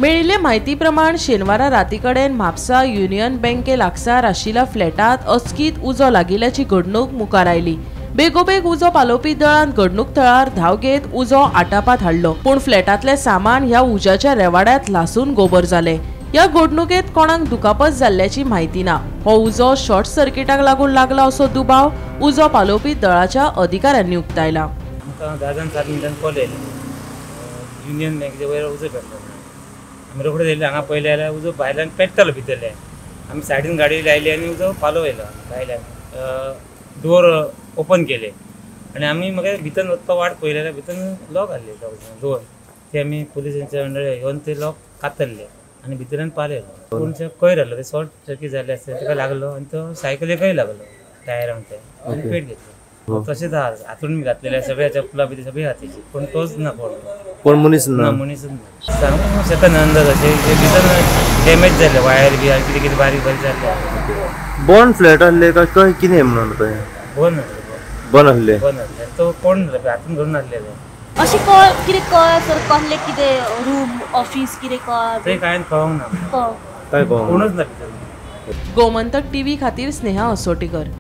मेळिल्ले म्हायती प्रमाण शेनवारा राती कडेन म्हापसा युनियन बँके लागसार आशिल्ल्या फ्लॅटात अचकीत उजो लागिल्ल्याची घडणूक मुखार आयली। बेगोबेग उजो पालोवपी दळान घडणूक थळार धांव घेत उजो आटापात हाडलो, पूण फ्लॅटातले सामान ह्या उज्याच्या रेवाड्यात लासून गोबर जाले। ह्या घडणुकेत कोणाक दुखापत जाल्ल्याची म्हायती ना। हो उजो शॉर्ट सर्किटाक लागून लागला असो दुबाव उजो पालोवपी दळाच्या अधिकाऱ्यांनी उक्तायला। युनियन बँकेच्या वयर उजो पेटलो। आमी रोखडे येयले हांगा पयले जाल्यार उजो भायल्यान पेट्टलो भितरले। आमी सायडीन गाडी लायली आनी उजो पालो येयलो भायल्यान डोर ओपन केले आनी आमी मागीर भितर वचपाक वाट पयली जाल्यार भितर लॉक आसले डोर। ते आमी पुलिसांच्या अंडर येवन ते लॉक कातरले आनी भितरल्यान पालो येयलो। कोणशे कोयर आसलो ते शॉर्ट सर्कीट जाल्ले आसले ताका लागलो आनी तो सायकलीकय लागलो टायरांक ते आनी पेट घेतलो। तशेंच हातून घातलेले सगळ्या चपला बी सगळी हातीची, पण तोच ना पडलो। कोण मनीस ना मनीसच ना सांगूंक शकना अंदाज अशें भितर डॅमेज जाले वायर बी कितें कितें बारीक बारीक जाले। बंद फ्लॅट आसले काय कितें म्हणून पळय बंद बंद आसले तो कोण हातून घरून आसलेले अशें कितें कळ सर कसले कितें रूम ऑफिस कितें कळ ते कांय कळोंक ना काय कोणूच ना भितर। गोमंतक टीव्ही खातीर स्नेहा असोटीकर।